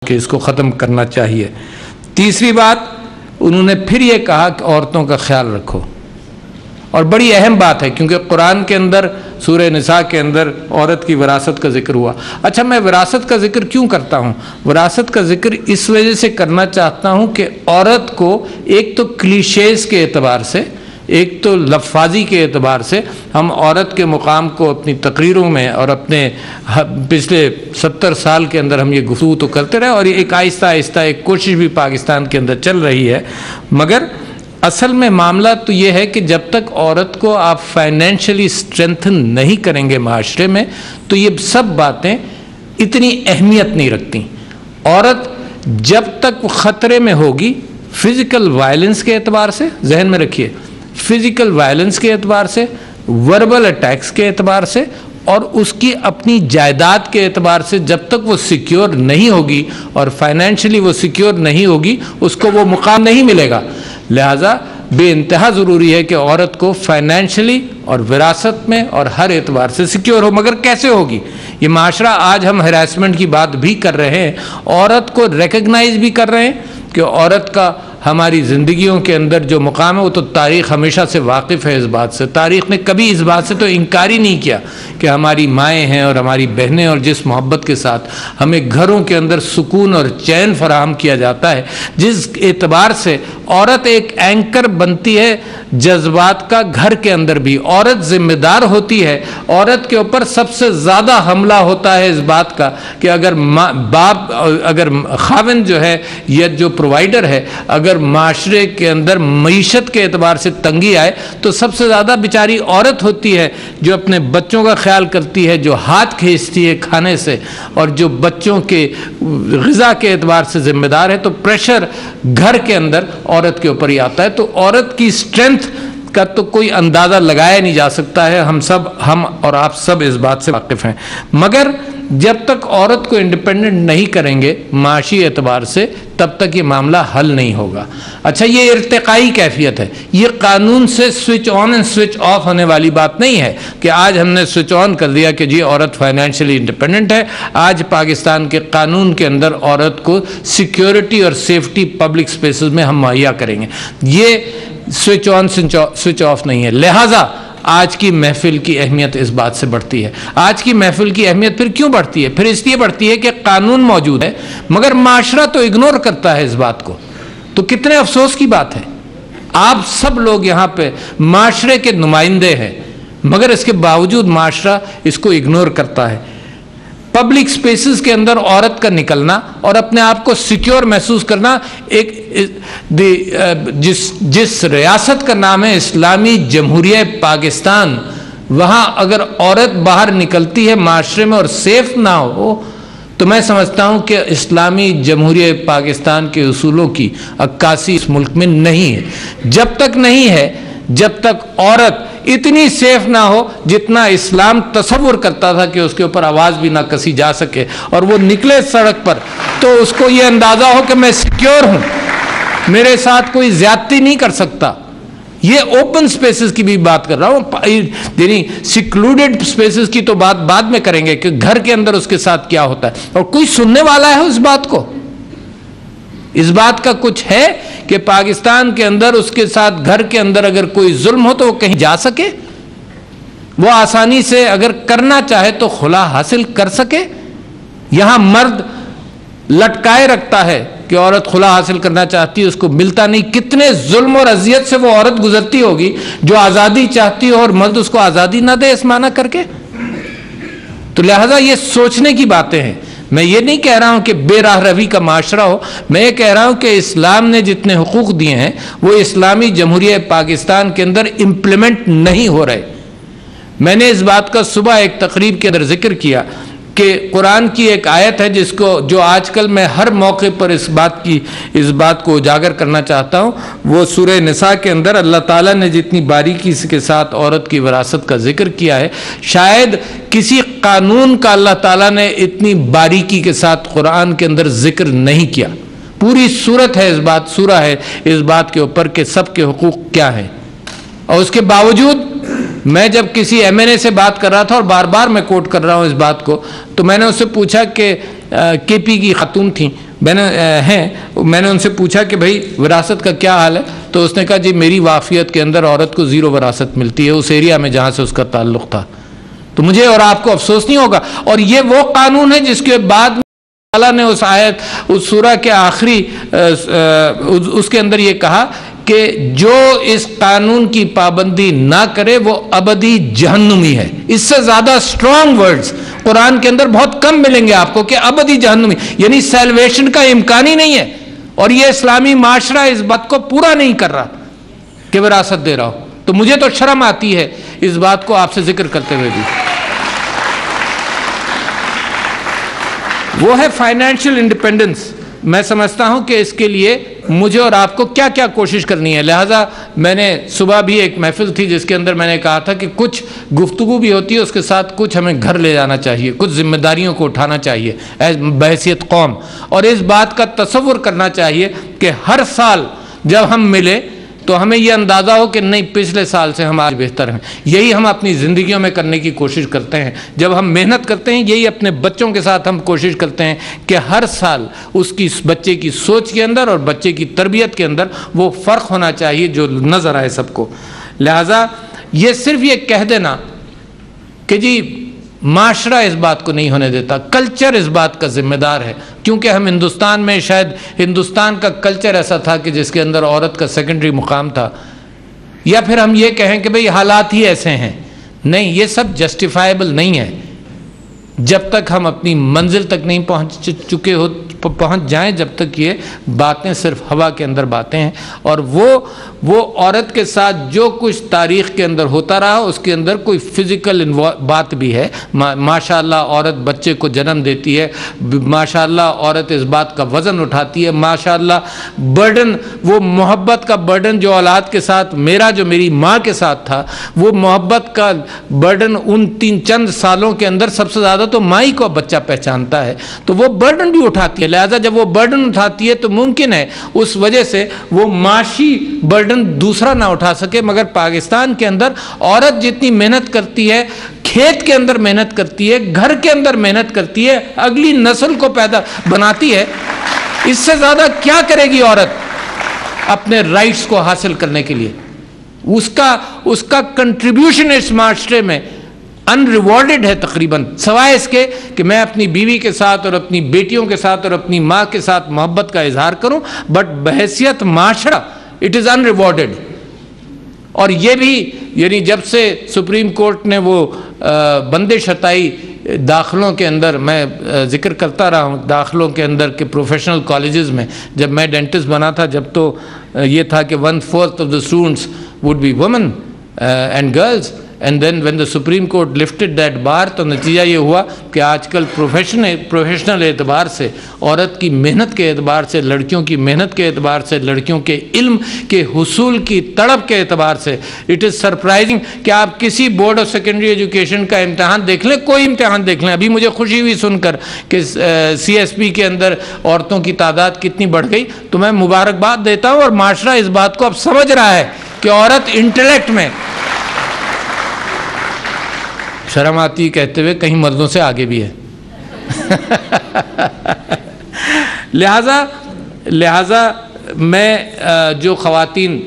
کہ اس کو ختم کرنا چاہیے۔ تیسری بات انہوں نے پھر یہ کہا کہ عورتوں کا خیال رکھو، اور بڑی اہم بات ہے کیونکہ قرآن کے اندر سورہ نساء کے اندر عورت کی وراثت کا ذکر ہوا۔ اچھا، میں وراثت کا ذکر کیوں کرتا ہوں؟ وراثت کا ذکر اس وجہ سے کرنا چاہتا ہوں کہ عورت کو ایک تو کلیشیز کے اعتبار سے، ایک تو لفاظی کے اعتبار سے ہم عورت کے مقام کو اپنی تقریروں میں اور اپنے پچھلے 70 سال کے اندر ہم یہ گفتگو تو کرتے رہے، اور ایک آہستہ آہستہ ایک کوشش بھی پاکستان کے اندر چل رہی ہے، مگر اصل میں معاملہ تو یہ ہے کہ جب تک عورت کو آپ فائنینشلی اسٹرینتھن نہیں کریں گے معاشرے میں تو یہ سب باتیں اتنی اہمیت نہیں رکھتی۔ عورت جب تک خطرے میں ہوگی فزیکل وائلنس کے اعتبار سے، ذہن میں رکھیے، فزیکل وائلنس کے اعتبار سے، وربل اٹیکس کے اعتبار سے، اور اس کی اپنی جائیداد کے اعتبار سے جب تک وہ سیکیور نہیں ہوگی اور فائنینشلی وہ سیکیور نہیں ہوگی اس کو وہ مقام نہیں ملے گا۔ لہٰذا بے انتہا ضروری ہے کہ عورت کو فائنینشلی اور وراثت میں اور ہر اعتبار سے سیکیور ہو۔ مگر کیسے ہوگی؟ یہ معاشرہ آج ہم ہراسمنٹ کی بات بھی کر رہے ہیں، عورت کو ریکگنائز بھی کر رہے ہیں کہ عورت کا ہماری زندگیوں کے اندر جو مقام ہے وہ تو تاریخ ہمیشہ سے واقف ہے اس بات سے، تاریخ نے کبھی اس بات سے تو انکار ہی نہیں کیا کہ ہماری مائیں ہیں اور ہماری بہنیں، اور جس محبت کے ساتھ ہمیں گھروں کے اندر سکون اور چین فراہم کیا جاتا ہے، جس اعتبار سے عورت ایک اینکر بنتی ہے جذبات کا گھر کے اندر بھی، عورت ذمہ دار ہوتی ہے، عورت کے اوپر سب سے زیادہ حملہ ہوتا ہے اس بات کا کہ اگر باپ، اگر خاوند جو ہے یا جو پرووائڈر ہے، اگر معاشرے کے اندر معیشت کے اعتبار سے تنگی آئے تو سب سے زیادہ بیچاری عورت ہوتی ہے جو اپنے بچوں کا خیال کرتی ہے، جو ہاتھ کھینچتی ہے کھانے سے، اور جو بچوں کے غذا کے اعتبار سے ذمہ دار ہے۔ تو پریشر گھر کے اندر عورت کے اوپر ہی آتا ہے۔ تو عورت کی اسٹرینتھ کا تو کوئی اندازہ لگایا نہیں جا سکتا ہے، ہم اور آپ سب اس بات سے واقف ہیں، مگر جب تک عورت کو انڈیپینڈنٹ نہیں کریں گے معاشی اعتبار سے تب تک یہ معاملہ حل نہیں ہوگا۔ اچھا، یہ ارتقائی کیفیت ہے، یہ قانون سے switch on and switch off ہونے والی بات نہیں ہے کہ آج ہم نے سوئچ آن کر دیا کہ جی عورت فائنینشلی انڈیپینڈنٹ ہے۔ آج پاکستان کے قانون کے اندر عورت کو سیکیورٹی اور سیفٹی پبلک سپیسز میں ہم مہیا کریں گے، یہ سوئچ آن سوئچ آف نہیں ہے۔ لہٰذا آج کی محفل کی اہمیت اس بات سے بڑھتی ہے۔ آج کی محفل کی اہمیت پھر کیوں بڑھتی ہے؟ پھر اس لیے بڑھتی ہے کہ قانون موجود ہے مگر معاشرہ تو اگنور کرتا ہے اس بات کو۔ تو کتنے افسوس کی بات ہے، آپ سب لوگ یہاں پہ معاشرے کے نمائندے ہیں مگر اس کے باوجود معاشرہ اس کو اگنور کرتا ہے۔ پبلک سپیسز کے اندر عورت کا نکلنا اور اپنے آپ کو سیکیور محسوس کرنا، ایک جس ریاست کا نام ہے اسلامی جمہوریہ پاکستان، وہاں اگر عورت باہر نکلتی ہے معاشرے میں اور سیف نہ ہو تو میں سمجھتا ہوں کہ اسلامی جمہوریہ پاکستان کے اصولوں کی عکاسی اس ملک میں نہیں ہے۔ جب تک نہیں ہے، جب تک عورت اتنی سیف نہ ہو جتنا اسلام تصور کرتا تھا کہ اس کے اوپر آواز بھی نہ کسی جا سکے، اور وہ نکلے سڑک پر تو اس کو یہ اندازہ ہو کہ میں سیکیور ہوں، میرے ساتھ کوئی زیادتی نہیں کر سکتا۔ یہ اوپن سپیسز کی بھی بات کر رہا ہوں، یعنی سیکلوڈڈ سپیسز کی تو بات بعد میں کریں گے کہ گھر کے اندر اس کے ساتھ کیا ہوتا ہے، اور کوئی سننے والا ہے اس بات کو؟ اس بات کا کچھ ہے کہ پاکستان کے اندر اس کے ساتھ گھر کے اندر اگر کوئی ظلم ہو تو وہ کہیں جا سکے، وہ آسانی سے اگر کرنا چاہے تو خلا حاصل کر سکے؟ یہاں مرد لٹکائے رکھتا ہے کہ عورت خلا حاصل کرنا چاہتی ہے، اس کو ملتا نہیں۔ کتنے ظلم اور اذیت سے وہ عورت گزرتی ہوگی جو آزادی چاہتی ہو اور مرد اس کو آزادی نہ دے اس معنی کر کے۔ تو لہذا یہ سوچنے کی باتیں ہیں۔ میں یہ نہیں کہہ رہا ہوں کہ بے راہ روی کا معاشرہ ہو، میں یہ کہہ رہا ہوں کہ اسلام نے جتنے حقوق دیے ہیں وہ اسلامی جمہوریہ پاکستان کے اندر امپلیمنٹ نہیں ہو رہے۔ میں نے اس بات کا صبح ایک تقریب کے اندر ذکر کیا کہ قرآن کی ایک آیت ہے جو آج کل میں ہر موقع پر اس بات کو اجاگر کرنا چاہتا ہوں۔ وہ سورہ نساء کے اندر اللہ تعالیٰ نے جتنی باریکی کے ساتھ عورت کی وراثت کا ذکر کیا ہے، شاید کسی قانون کا اللہ تعالیٰ نے اتنی باریکی کے ساتھ قرآن کے اندر ذکر نہیں کیا۔ پوری سورت ہے سورہ ہے اس بات کے اوپر کہ سب کے حقوق کیا ہیں، اور اس کے باوجود میں جب کسی ایم این اے سے بات کر رہا تھا، اور بار بار میں کوٹ کر رہا ہوں اس بات کو، تو میں نے اس سے پوچھا کہ KP کی خاتون تھیں، میں نے ان سے پوچھا کہ بھائی وراثت کا کیا حال ہے، تو اس نے کہا جی میری واقفیت کے اندر عورت کو 0 وراثت ملتی ہے اس ایریا میں جہاں سے اس کا تعلق تھا۔ تو مجھے اور آپ کو افسوس نہیں ہوگا، اور یہ وہ قانون ہے جس کے بعد اللہ نے اس آیت، اس سورہ کے آخری اس کے اندر یہ کہا کہ جو اس قانون کی پابندی نہ کرے وہ ابدی جہنمی ہے۔ اس سے زیادہ سٹرونگ ورڈز قرآن کے اندر بہت کم ملیں گے آپ کو کہ ابدی جہنمی، یعنی سیلویشن کا امکان ہی نہیں ہے۔ اور یہ اسلامی معاشرہ اس بات کو پورا نہیں کر رہا کہ وراثت دے رہا ہو، تو مجھے تو شرم آتی ہے اس بات کو آپ سے ذکر کرتے ہوئے بھی۔ وہ ہے فائنینشیل انڈیپینڈنس۔ میں سمجھتا ہوں کہ اس کے لیے مجھے اور آپ کو کیا کیا کوشش کرنی ہے۔ لہٰذا میں نے صبح بھی ایک محفل تھی جس کے اندر میں نے کہا تھا کہ کچھ گفتگو بھی ہوتی ہے، اس کے ساتھ کچھ ہمیں گھر لے جانا چاہیے، کچھ ذمہ داریوں کو اٹھانا چاہیے بحیثیت قوم، اور اس بات کا تصور کرنا چاہیے کہ ہر سال جب ہم ملے تو ہمیں یہ اندازہ ہو کہ نہیں پچھلے سال سے ہم آج بہتر ہیں۔ یہی ہم اپنی زندگیوں میں کرنے کی کوشش کرتے ہیں جب ہم محنت کرتے ہیں، یہی اپنے بچوں کے ساتھ ہم کوشش کرتے ہیں کہ ہر سال اس کی بچے کی سوچ کے اندر اور بچے کی تربیت کے اندر وہ فرق ہونا چاہیے جو نظر آئے سب کو۔ لہٰذا یہ صرف یہ کہہ دینا کہ جی معاشرہ اس بات کو نہیں ہونے دیتا، کلچر اس بات کا ذمہ دار ہے، کیونکہ ہم ہندوستان میں شاید ہندوستان کا کلچر ایسا تھا کہ جس کے اندر عورت کا سیکنڈری مقام تھا، یا پھر ہم یہ کہیں کہ بھئی حالات ہی ایسے ہیں۔ نہیں، یہ سب جسٹیفائیبل نہیں ہے جب تک ہم اپنی منزل تک نہیں پہنچ جائیں، جب تک یہ باتیں صرف ہوا کے اندر باتیں ہیں۔ اور وہ عورت کے ساتھ جو کچھ تاریخ کے اندر ہوتا رہا اس کے اندر کوئی فزیکل بات بھی ہے۔ ماشاءاللہ عورت بچے کو جنم دیتی ہے، ماشاءاللہ عورت اس بات کا وزن اٹھاتی ہے، ماشاءاللہ برڈن، وہ محبت کا برڈن جو اولاد کے ساتھ جو میری ماں کے ساتھ تھا، وہ محبت کا برڈن ان چند سالوں کے اندر سب سے زیادہ تو ماں ہی کو بچہ پہچانتا ہے، تو وہ برڈن بھی اٹھاتی ہے۔ لہذا جب وہ برڈن اٹھاتی ہے تو ممکن ہے اس وجہ سے وہ معاشی برڈن دوسرا نہ اٹھا سکے، مگر پاکستان کے اندر عورت جتنی محنت کرتی ہے، کھیت کے اندر محنت کرتی ہے، گھر کے اندر محنت کرتی ہے، اگلی نسل کو پیدا بناتی ہے، اس سے زیادہ کیا کرے گی عورت اپنے رائٹس کو حاصل کرنے کے لیے؟ اس کا کنٹریبیوشن اس معاشرے میں ان ریوارڈڈ ہے تقریباً، سوائے اس کے کہ میں اپنی بیوی کے ساتھ اور اپنی بیٹیوں کے ساتھ اور اپنی ماں کے ساتھ محبت کا اظہار کروں، بٹ بحیثیت معاشرہ اٹ از ان ریوارڈڈ۔ اور یہ بھی یعنی جب سے سپریم کورٹ نے وہ بندش ہٹائی داخلوں کے اندر، میں ذکر کرتا رہا ہوں داخلوں کے اندر کہ پروفیشنل کالجز میں جب میں ڈینٹسٹ بنا تھا، جب تو یہ تھا کہ 1/4 of the students would be women and girls, and then when the Supreme Court lifted that bar تو نتیجہ یہ ہوا کہ آج کل پروفیشنل اعتبار سے، عورت کی محنت کے اعتبار سے، لڑکیوں کی محنت کے اعتبار سے، لڑکیوں کے علم کے حصول کی تڑپ کے اعتبار سے اٹ از سرپرائزنگ کہ آپ کسی بورڈ آف سیکنڈری ایجوکیشن کا امتحان دیکھ لیں، کوئی امتحان دیکھ لیں۔ ابھی مجھے خوشی ہوئی سن کر کہ CSP کے اندر عورتوں کی تعداد کتنی بڑھ گئی، تو میں مبارکباد دیتا ہوں، اور معاشرہ اس بات کو اب سمجھ رہا ہے کہ عورت انٹلیکٹ میں، شرم آتی کہتے ہوئے، کہیں مردوں سے آگے بھی ہے۔ لہٰذا میں جو خواتین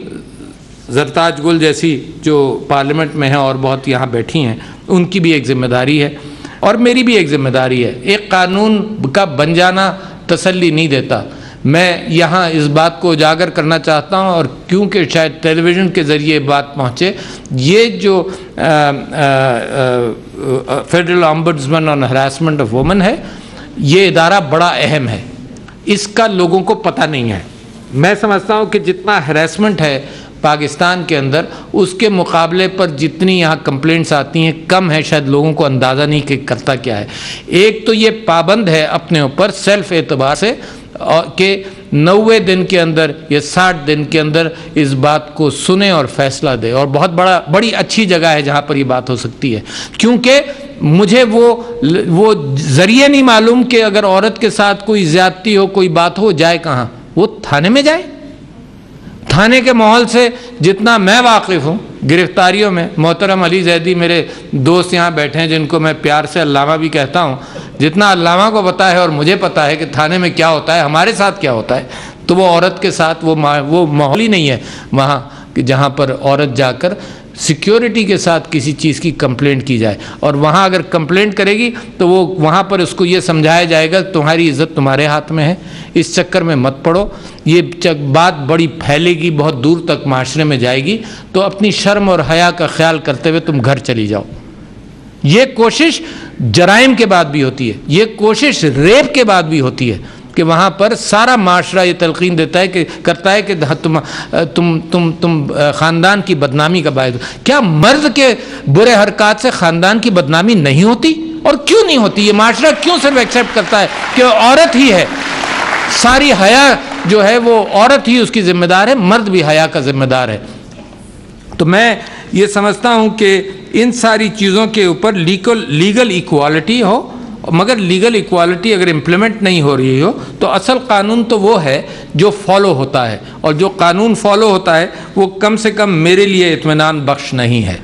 زرتاج گل جیسی جو پارلیمنٹ میں ہیں اور بہت یہاں بیٹھی ہیں، ان کی بھی ایک ذمہ داری ہے اور میری بھی ایک ذمہ داری ہے۔ ایک قانون کا بن جانا تسلی نہیں دیتا۔ میں یہاں اس بات کو اجاگر کرنا چاہتا ہوں، اور کیونکہ شاید ٹیلی ویژن کے ذریعے بات پہنچے، یہ جو federal ombudsman on harassment of women ہے، یہ ادارہ بڑا اہم ہے، اس کا لوگوں کو پتہ نہیں ہے۔ میں سمجھتا ہوں کہ جتنا ہراسمنٹ ہے پاکستان کے اندر، اس کے مقابلے پر جتنی یہاں کمپلینٹس آتی ہیں کم ہے، شاید لوگوں کو اندازہ نہیں کہ کرتا کیا ہے۔ ایک تو یہ پابند ہے اپنے اوپر سیلف اعتبار سے کہ 90 دن کے اندر یا 60 دن کے اندر اس بات کو سنے اور فیصلہ دے، اور بہت بڑی اچھی جگہ ہے جہاں پر یہ بات ہو سکتی ہے، کیونکہ مجھے وہ ذریعے نہیں معلوم کہ اگر عورت کے ساتھ کوئی زیادتی ہو، کوئی بات ہو، جائے کہاں؟ وہ تھانے میں جائے؟ تھانے کے ماحول سے جتنا میں واقف ہوں گرفتاریوں میں، محترم علی زیدی میرے دوست یہاں بیٹھے ہیں جن کو میں پیار سے علامہ بھی کہتا ہوں، جتنا علامہ کو پتہ ہے اور مجھے پتہ ہے کہ تھانے میں کیا ہوتا ہے، ہمارے ساتھ کیا ہوتا ہے، تو وہ عورت کے ساتھ وہ ماحول ہی نہیں ہے وہاں کہ جہاں پر عورت جا کر سیکیورٹی کے ساتھ کسی چیز کی کمپلینٹ کی جائے، اور وہاں اگر کمپلینٹ کرے گی تو وہ وہاں پر اس کو یہ سمجھایا جائے گا تمہاری عزت تمہارے ہاتھ میں ہے، اس چکر میں مت پڑو، یہ بات بڑی پھیلے گی، بہت دور تک معاشرے میں جائے گی، تو اپنی شرم اور حیا کا خیال کرتے ہوئے تم گھر چلی جاؤ۔ یہ کوشش جرائم کے بعد بھی ہوتی ہے، یہ کوشش ریپ کے بعد بھی ہوتی ہے کہ وہاں پر سارا معاشرہ یہ تلقین دیتا ہے کہ کرتا ہے کہ تم خاندان کی بدنامی کا باعث۔ کیا مرد کے برے حرکات سے خاندان کی بدنامی نہیں ہوتی؟ اور کیوں نہیں ہوتی؟ یہ معاشرہ کیوں صرف ایکسیپٹ کرتا ہے کہ عورت ہی ہے، ساری حیا جو ہے وہ عورت ہی اس کی ذمہ دار ہے، مرد بھی حیا کا ذمہ دار ہے۔ تو میں یہ سمجھتا ہوں کہ ان ساری چیزوں کے اوپر لیگل ایکوالٹی ہو، مگر لیگل ایکوالٹی اگر امپلیمنٹ نہیں ہو رہی ہو تو اصل قانون تو وہ ہے جو فالو ہوتا ہے، اور جو قانون فالو ہوتا ہے وہ کم سے کم میرے لیے اطمینان بخش نہیں ہے۔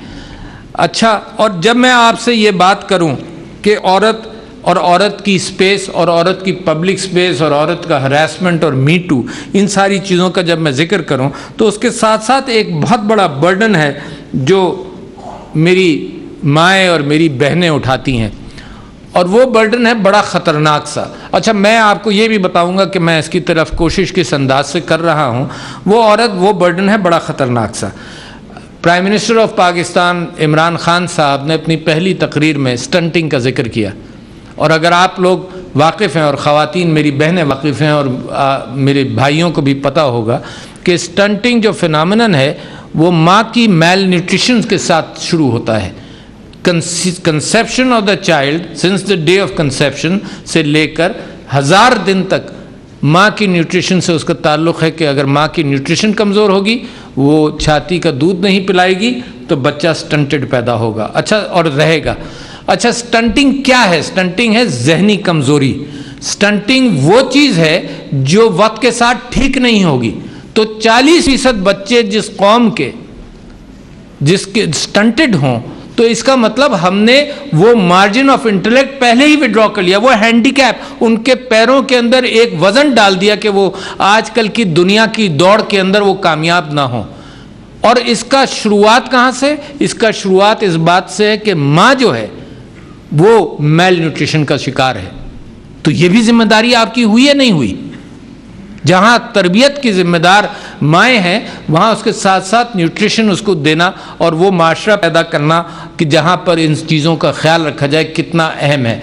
اچھا، اور جب میں آپ سے یہ بات کروں کہ عورت اور عورت کی سپیس اور عورت کی پبلک سپیس اور عورت کا ہراسمنٹ اور می ٹو، ان ساری چیزوں کا جب میں ذکر کروں تو اس کے ساتھ ساتھ ایک بہت بڑا برڈن ہے جو میری مائیں اور میری بہنیں اٹھاتی ہیں، اور وہ برڈن ہے بڑا خطرناک سا۔ اچھا، میں آپ کو یہ بھی بتاؤں گا کہ میں اس کی طرف کوشش کس انداز سے کر رہا ہوں۔ وہ برڈن ہے بڑا خطرناک سا۔ Prime minister of Pakistan Imran Khan صاحب نے اپنی پہلی تقریر میں سٹنٹنگ کا ذکر کیا، اور اگر آپ لوگ واقف ہیں اور خواتین میری بہنیں واقف ہیں اور میرے بھائیوں کو بھی پتہ ہوگا کہ سٹنٹنگ جو فینامنن ہے وہ ماں کی میل نیوٹریشن کے ساتھ شروع ہوتا ہے۔ Conception of the child since the day of conception سے لے کر 1000 دن تک ماں کی نیوٹریشن سے اس کا تعلق ہے کہ اگر ماں کی نیوٹریشن کمزور ہوگی، وہ چھاتی کا دودھ نہیں پلائے گی تو بچہ سٹنٹڈ پیدا ہوگا، اچھا، اور رہے گا۔ اچھا، سٹنٹنگ کیا ہے؟ سٹنٹنگ ہے ذہنی کمزوری۔ سٹنٹنگ وہ چیز ہے جو وقت کے ساتھ ٹھیک نہیں ہوگی۔ تو 40% بچے جس قوم کے سٹنٹڈ ہوں تو اس کا مطلب ہم نے وہ مارجن آف انٹلیکٹ پہلے ہی وڈرا کر لیا، وہ ہینڈی کیپ ان کے پیروں کے اندر ایک وزن ڈال دیا کہ وہ آج کل کی دنیا کی دوڑ کے اندر وہ کامیاب نہ ہوں۔ اور اس کا شروعات کہاں سے؟ اس کا شروعات اس بات سے ہے کہ ماں جو ہے وہ میل نیوٹریشن کا شکار ہے۔ تو یہ بھی ذمہ داری آپ کی ہوئی ہے نہیں ہوئی؟ جہاں تربیت کی ذمہ دار مائیں ہیں وہاں اس کے ساتھ ساتھ نیوٹریشن اس کو دینا اور وہ معاشرہ پیدا کرنا کہ جہاں پر ان چیزوں کا خیال رکھا جائے کتنا اہم ہے۔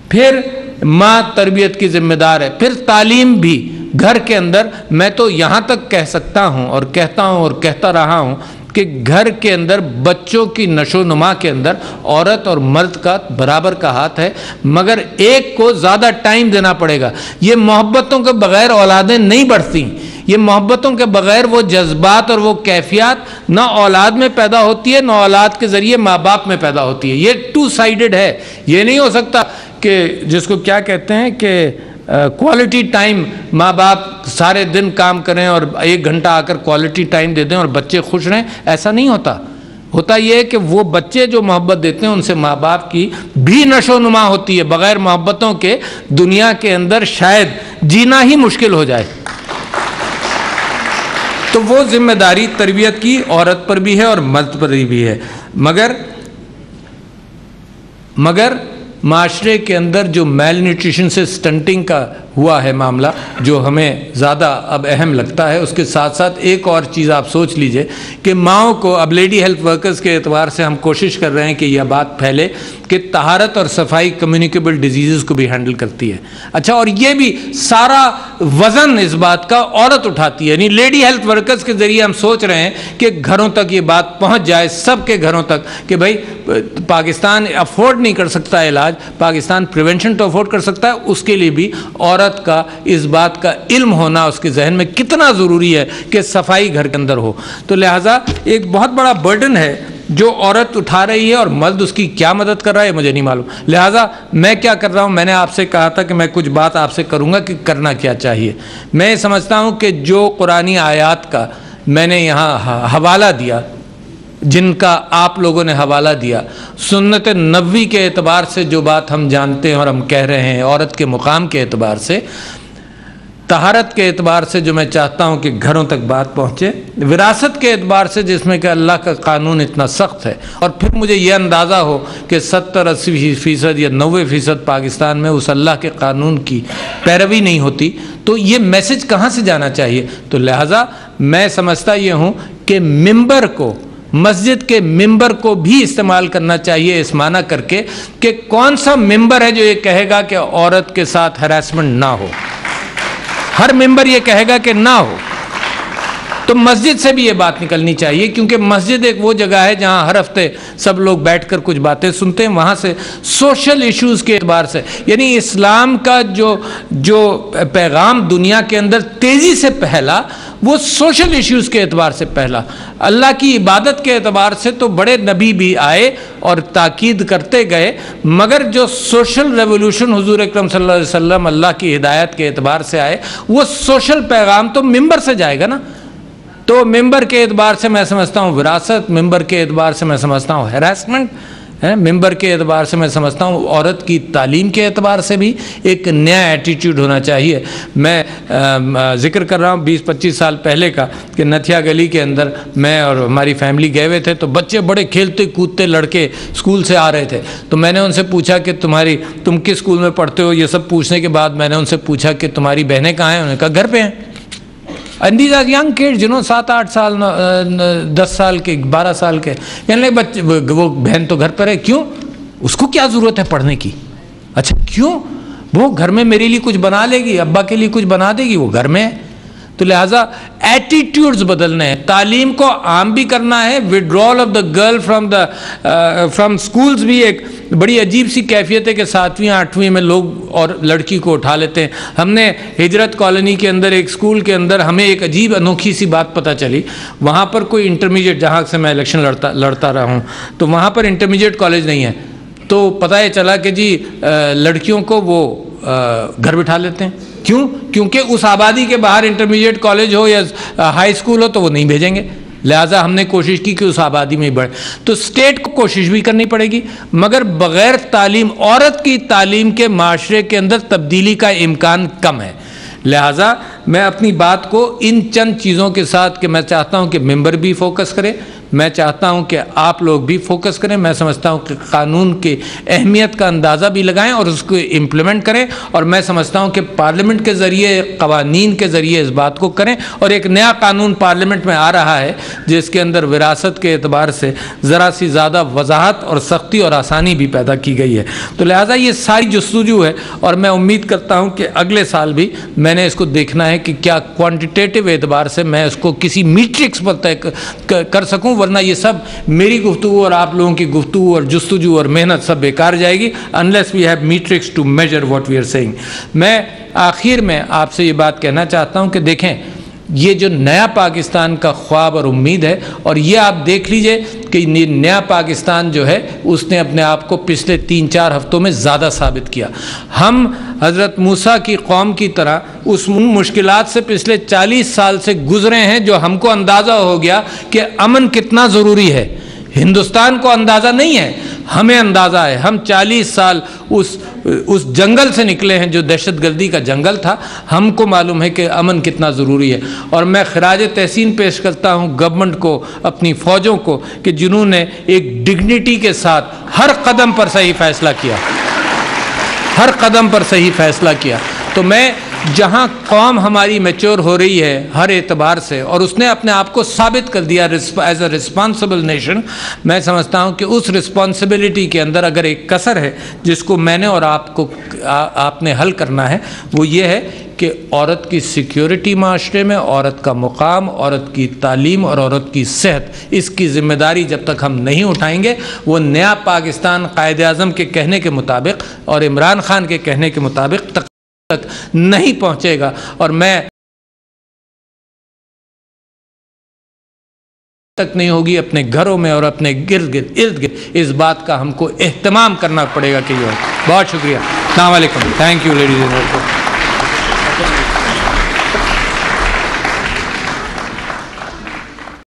پھر ماں تربیت کی ذمہ دار ہے، پھر تعلیم بھی گھر کے اندر۔ میں تو یہاں تک کہہ سکتا ہوں اور کہتا ہوں اور کہتا رہا ہوں کہ گھر کے اندر بچوں کی نشو و نما کے اندر عورت اور مرد کا برابر کا ہاتھ ہے، مگر ایک کو زیادہ ٹائم دینا پڑے گا۔ یہ محبتوں کے بغیر اولادیں نہیں بڑھتی، یہ محبتوں کے بغیر وہ جذبات اور وہ کیفیات نہ اولاد میں پیدا ہوتی ہے نہ اولاد کے ذریعے ماں باپ میں پیدا ہوتی ہے۔ یہ 2 سائیڈڈ ہے۔ یہ نہیں ہو سکتا کہ جس کو کیا کہتے ہیں کہ کوالٹی ٹائم، ماں باپ سارے دن کام کریں اور 1 گھنٹہ آ کر کوالٹی ٹائم دے دیں اور بچے خوش رہیں، ایسا نہیں ہوتا۔ ہوتا یہ ہے کہ وہ بچے جو محبت دیتے ہیں ان سے ماں باپ کی بھی نشو و نما ہوتی ہے۔ بغیر محبتوں کے دنیا کے اندر شاید جینا ہی مشکل ہو جائے۔ تو وہ ذمہ داری تربیت کی عورت پر بھی ہے اور مرد پر بھی ہے، مگر معاشرے کے اندر جو میل نیوٹریشن سے سٹنٹنگ کا ہوا ہے معاملہ جو ہمیں زیادہ اب اہم لگتا ہے، اس کے ساتھ ساتھ ایک اور چیز آپ سوچ لیجئے کہ ماؤں کو اب لیڈی ہیلتھ ورکرز کے اعتبار سے ہم کوشش کر رہے ہیں کہ یہ بات پھیلے کہ طہارت اور صفائی کمیونیکیبل ڈیزیزز کو بھی ہینڈل کرتی ہے۔ اچھا، اور یہ بھی سارا وزن اس بات کا عورت اٹھاتی ہے، یعنی لیڈی ہیلتھ ورکرز کے ذریعے ہم سوچ رہے ہیں کہ گھروں تک یہ بات پہنچ جائے، سب کے گھروں تک، کہ بھائی پاکستان افورڈ نہیں کر سکتا علاج، پاکستان پریونشن تو افورڈ کر سکتا ہے، اس کے لیے بھی عورت کا اس بات کا علم ہونا اس کے ذہن میں کتنا ضروری ہے کہ صفائی گھر کے اندر ہو۔ تو لہٰذا ایک بہت بڑا برڈن ہے جو عورت اٹھا رہی ہے اور مرد اس کی کیا مدد کر رہا ہے مجھے نہیں معلوم۔ لہٰذا میں کیا کر رہا ہوں، میں نے آپ سے کہا تھا کہ میں کچھ بات آپ سے کروں گا کہ کرنا کیا چاہیے۔ میں سمجھتا ہوں کہ جو قرآنی آیات کا میں نے یہاں حوالہ دیا جن کا آپ لوگوں نے حوالہ دیا، سنت نبوی کے اعتبار سے جو بات ہم جانتے ہیں اور ہم کہہ رہے ہیں، عورت کے مقام کے اعتبار سے، طہارت کے اعتبار سے جو میں چاہتا ہوں کہ گھروں تک بات پہنچے، وراثت کے اعتبار سے جس میں کہ اللہ کا قانون اتنا سخت ہے، اور پھر مجھے یہ اندازہ ہو کہ 70-80% یا 90% پاکستان میں اس اللہ کے قانون کی پیروی نہیں ہوتی، تو یہ میسج کہاں سے جانا چاہیے؟ تو لہٰذا میں سمجھتا یہ ہوں کہ ممبر کو، مسجد کے ممبر کو بھی استعمال کرنا چاہیے اس معنی کر کے کہ کون سا ممبر ہے جو یہ کہے گا کہ عورت کے ساتھ ہراسمنٹ نہ ہو۔ ہر ممبر یہ کہے گا کہ نہ ہو، تو مسجد سے بھی یہ بات نکلنی چاہیے، کیونکہ مسجد ایک وہ جگہ ہے جہاں ہر ہفتے سب لوگ بیٹھ کر کچھ باتیں سنتے ہیں، وہاں سے سوشل ایشوز کے اعتبار سے، یعنی اسلام کا جو پیغام دنیا کے اندر تیزی سے پھیلا وہ سوشل ایشوز کے اعتبار سے پھیلا۔ اللہ کی عبادت کے اعتبار سے تو بڑے نبی بھی آئے اور تاکید کرتے گئے، مگر جو سوشل ریولوشن حضور اکرم صلی اللہ علیہ وسلم اللہ کی ہدایت کے اعتبار سے آئے، وہ سوشل پیغام تو ممبر سے جائے گا نا۔ تو ممبر کے اعتبار سے میں سمجھتا ہوں وراثت، ممبر کے اعتبار سے میں سمجھتا ہوں ہیراسمنٹ، ممبر کے اعتبار سے میں سمجھتا ہوں عورت کی تعلیم کے اعتبار سے بھی ایک نیا ایٹیٹیوڈ ہونا چاہیے۔ میں ذکر کر رہا ہوں 20-25 سال پہلے کا کہ نتھیا گلی کے اندر میں اور ہماری فیملی گئے ہوئے تھے، تو بچے بڑے کھیلتے کودتے لڑکے اسکول سے آ رہے تھے، تو میں نے ان سے پوچھا کہ تم کس اسکول میں پڑھتے ہو؟ یہ سب پوچھنے کے بعد میں نے ان سے پوچھا کہ تمہاری بہنیں کہاں ہیں؟ انہوں نے کہا گھر پہ ہیں۔ And these are young kids, 7-8 سال 10 سال کے 12 سال کے، یعنی بچے، وہ بہن تو گھر پر ہے، کیوں؟ اس کو کیا ضرورت ہے پڑھنے کی؟ اچھا کیوں؟ وہ گھر میں میرے لیے کچھ بنا لے گی، ابا کے لیے کچھ بنا دے گی، وہ گھر میں ہے۔ تو لہٰذا ایٹیٹیوڈز بدلنے ہیں، تعلیم کو عام بھی کرنا ہے۔ withdrawal of the girl from schools بھی ایک بڑی عجیب سی کیفیت ہے کہ 7ویں 8ویں میں لوگ اور لڑکی کو اٹھا لیتے ہیں۔ ہم نے ہجرت کالونی کے اندر ایک اسکول کے اندر ہمیں ایک عجیب انوکھی سی بات پتہ چلی، وہاں پر کوئی انٹرمیڈیٹ، جہاں سے میں الیکشن لڑتا رہا ہوں، تو وہاں پر انٹرمیڈیٹ کالج نہیں ہے، تو پتہ یہ چلا کہ جی لڑکیوں کو وہ گھر بٹھا لیتے ہیں۔ کیوں؟ کیونکہ اس آبادی کے باہر انٹرمیڈیٹ کالج ہو یا ہائی اسکول ہو تو وہ نہیں بھیجیں گے، لہٰذا ہم نے کوشش کی کہ اس آبادی میں بڑھے۔ تو اسٹیٹ کو کوشش بھی کرنی پڑے گی، مگر بغیر تعلیم، عورت کی تعلیم کے معاشرے کے اندر تبدیلی کا امکان کم ہے۔ لہٰذا میں اپنی بات کو ان چند چیزوں کے ساتھ کہ میں چاہتا ہوں کہ ممبر بھی فوکس کرے، میں چاہتا ہوں کہ آپ لوگ بھی فوکس کریں، میں سمجھتا ہوں کہ قانون کی اہمیت کا اندازہ بھی لگائیں اور اس کو امپلیمنٹ کریں، اور میں سمجھتا ہوں کہ پارلیمنٹ کے ذریعے، قوانین کے ذریعے اس بات کو کریں، اور ایک نیا قانون پارلیمنٹ میں آ رہا ہے جس کے اندر وراثت کے اعتبار سے ذرا سی زیادہ وضاحت اور سختی اور آسانی بھی پیدا کی گئی ہے۔ تو لہٰذا یہ ساری جستجو ہے، اور میں امید کرتا ہوں کہ اگلے سال بھی میں نے اس کو دیکھنا ہے کہ کیا کوانٹیٹیو اعتبار سے میں اس کو کسی میٹرکس پر طے کر سکوں، ورنہ یہ سب میری گفتگو اور آپ لوگوں کی گفتگو اور جستجو اور محنت سب بیکار جائے گی unless we have metrics to measure what we are saying۔ میں آخر میں آپ سے یہ بات کہنا چاہتا ہوں کہ دیکھیں، یہ جو نیا پاکستان کا خواب اور امید ہے، اور یہ آپ دیکھ لیجئے کہ نیا پاکستان جو ہے اس نے اپنے آپ کو پچھلے 3-4 ہفتوں میں زیادہ ثابت کیا۔ ہم حضرت موسیٰ کی قوم کی طرح اس مشکلات سے پچھلے 40 سال سے گزرے ہیں جو ہم کو اندازہ ہو گیا کہ امن کتنا ضروری ہے۔ ہندوستان کو اندازہ نہیں ہے، ہمیں اندازہ ہے۔ ہم 40 سال اس جنگل سے نکلے ہیں جو دہشت گردی کا جنگل تھا، ہم کو معلوم ہے کہ امن کتنا ضروری ہے۔ اور میں خراج تحسین پیش کرتا ہوں گورنمنٹ کو، اپنی فوجوں کو، کہ جنہوں نے ایک ڈگنیٹی کے ساتھ ہر قدم پر صحیح فیصلہ کیا، ہر قدم پر صحیح فیصلہ کیا۔ تو میں جہاں قوم ہماری میچور ہو رہی ہے ہر اعتبار سے، اور اس نے اپنے آپ کو ثابت کر دیا ایز اے رسپانسبل نیشن، میں سمجھتا ہوں کہ اس رسپانسبلٹی کے اندر اگر ایک کسر ہے جس کو میں نے اور آپ نے حل کرنا ہے، وہ یہ ہے کہ عورت کی سیکیورٹی معاشرے میں، عورت کا مقام، عورت کی تعلیم اور عورت کی صحت، اس کی ذمہ داری جب تک ہم نہیں اٹھائیں گے، وہ نیا پاکستان قائد اعظم کے کہنے کے مطابق اور عمران خان کے کہنے کے مطابق تک نہیں پہنچے گا۔ اور میں تک نہیں ہوگی اپنے گھروں میں اور اپنے ارد گرد، اس بات کا ہم کو اہتمام کرنا پڑے گا کہ یہ ہو۔ بہت شکریہ، السلام علیکم، thank you ladies and gentleman.